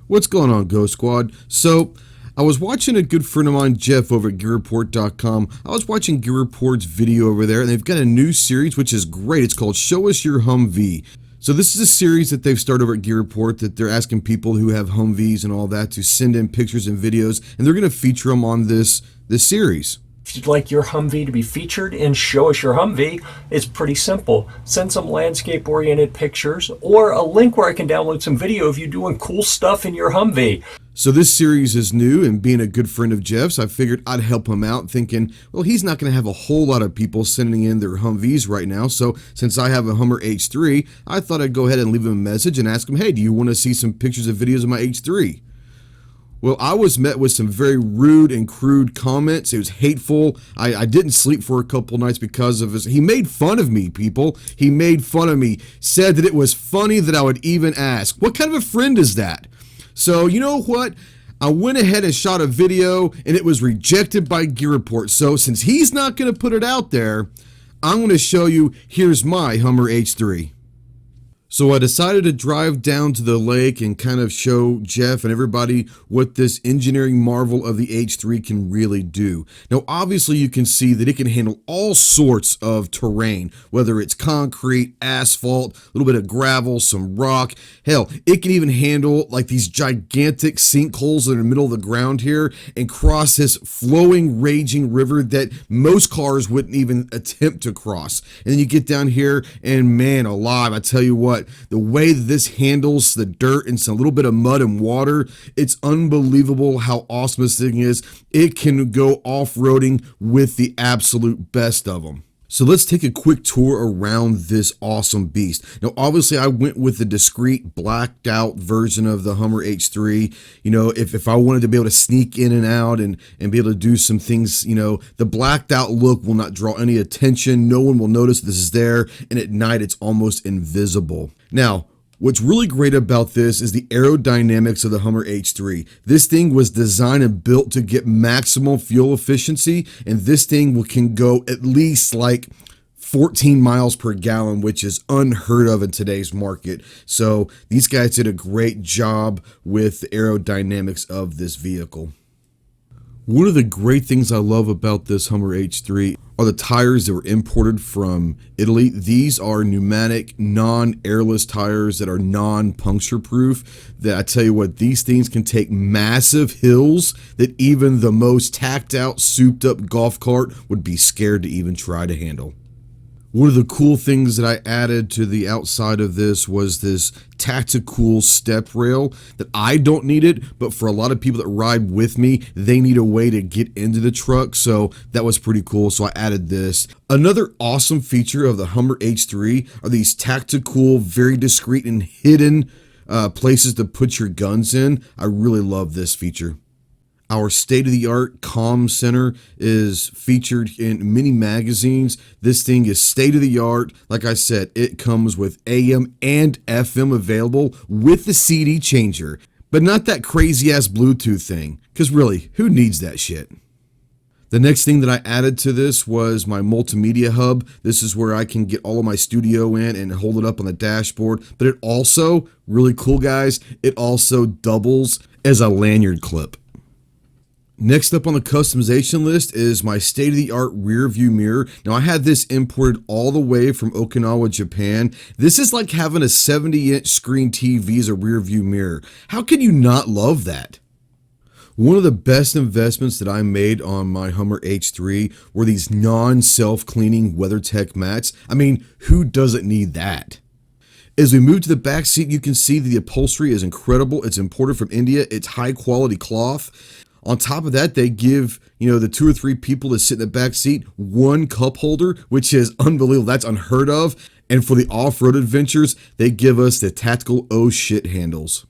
What's going on, Ghost Squad? So, I was watching a good friend of mine, Jeff, over at GearReport.com. I was watching Gear Report's video over there, and they've got a new series, which is great. It's called Show Us Your Hmmwv. So this is a series that they've started over at Gear Report that they're asking people who have Humvees and all that to send in pictures and videos, and they're going to feature them on this series. If you'd like your Humvee to be featured in Show Us Your Hmmwv, it's pretty simple. Send some landscape-oriented pictures or a link where I can download some video of you doing cool stuff in your Humvee. So this series is new, and being a good friend of Jeff's, I figured I'd help him out, thinking, well, he's not going to have a whole lot of people sending in their Humvees right now, so since I have a Hummer H3, I thought I'd go ahead and leave him a message and ask him, hey, do you want to see some pictures and videos of my H3? Well, I was met with some very rude and crude comments. It was hateful. I didn't sleep for a couple nights because of this. He made fun of me, people. He made fun of me. Said that it was funny that I would even ask. What kind of a friend is that? So, you know what? I went ahead and shot a video, and it was rejected by Gear Report. So, since he's not going to put it out there, I'm going to show you, here's my Hummer H3. So I decided to drive down to the lake and kind of show Jeff and everybody what this engineering marvel of the H3 can really do. Now, obviously you can see that it can handle all sorts of terrain, whether it's concrete, asphalt, a little bit of gravel, some rock. Hell, it can even handle like these gigantic sinkholes in the middle of the ground here and cross this flowing, raging river that most cars wouldn't even attempt to cross. And then you get down here and man alive, I tell you what, the way that this handles the dirt and some little bit of mud and water, it's unbelievable how awesome this thing is. It can go off-roading with the absolute best of them. So let's take a quick tour around this awesome beast. Now, obviously, I went with the discreet, blacked out version of the Hummer H3. You know, if I wanted to be able to sneak in and out and be able to do some things, you know, the blacked out look will not draw any attention. No one will notice this is there. And at night, it's almost invisible. Now, what's really great about this is the aerodynamics of the Hummer H3. This thing was designed and built to get maximum fuel efficiency, and this thing can go at least like 14 miles per gallon, which is unheard of in today's market. So these guys did a great job with the aerodynamics of this vehicle. One of the great things I love about this Hummer H3 are the tires that were imported from Italy. These are pneumatic, non-airless tires that are non-puncture proof. That I tell you what, these things can take massive hills that even the most tacked out, souped up golf cart would be scared to even try to handle. One of the cool things that I added to the outside of this was this tactical step rail that I don't need it, but for a lot of people that ride with me, they need a way to get into the truck, so that was pretty cool, so I added this. Another awesome feature of the Hummer H3 are these tactical, very discreet and hidden places to put your guns in. I really love this feature. Our state-of-the-art Comm Center is featured in many magazines. This thing is state-of-the-art. Like I said, it comes with AM and FM available with the CD changer, but not that crazy-ass Bluetooth thing, because really, who needs that shit? The next thing that I added to this was my Multimedia Hub. This is where I can get all of my studio in and hold it up on the dashboard, but it also, really cool guys, it also doubles as a lanyard clip. Next up on the customization list is my state-of-the-art rear view mirror. Now, I had this imported all the way from Okinawa, Japan. This is like having a 70-inch screen TV as a rear view mirror. How can you not love that? One of the best investments that I made on my Hummer H3 were these non-self-cleaning WeatherTech mats. I mean, who doesn't need that? As we move to the back seat, you can see that the upholstery is incredible. It's imported from India. It's high-quality cloth. On top of that, they give, you know, the 2 or 3 people that sit in the back seat one cup holder, which is unbelievable. That's unheard of. And for the off-road adventures, they give us the tactical oh shit handles.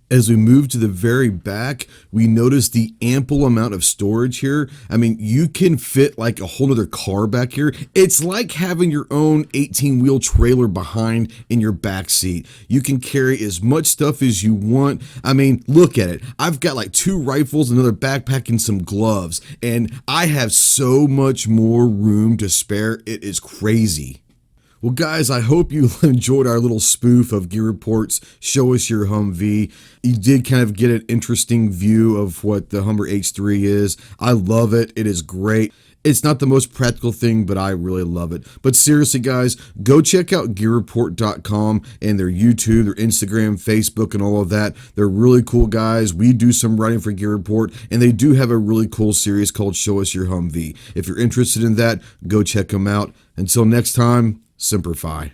As we move to the very back, we notice the ample amount of storage here. I mean, you can fit like a whole other car back here. It's like having your own 18-wheel trailer behind in your back seat. You can carry as much stuff as you want. I mean, look at it. I've got like 2 rifles, another backpack, and some gloves, and I have so much more room to spare. It is crazy. Well, guys, I hope you enjoyed our little spoof of Gear Report's Show Us Your Humvee. You did kind of get an interesting view of what the Hummer H3 is. I love it. It is great. It's not the most practical thing, but I really love it. But seriously, guys, go check out GearReport.com and their YouTube, their Instagram, Facebook, and all of that. They're really cool guys. We do some writing for Gear Report, and they do have a really cool series called Show Us Your Humvee. If you're interested in that, go check them out. Until next time, Semper Fi.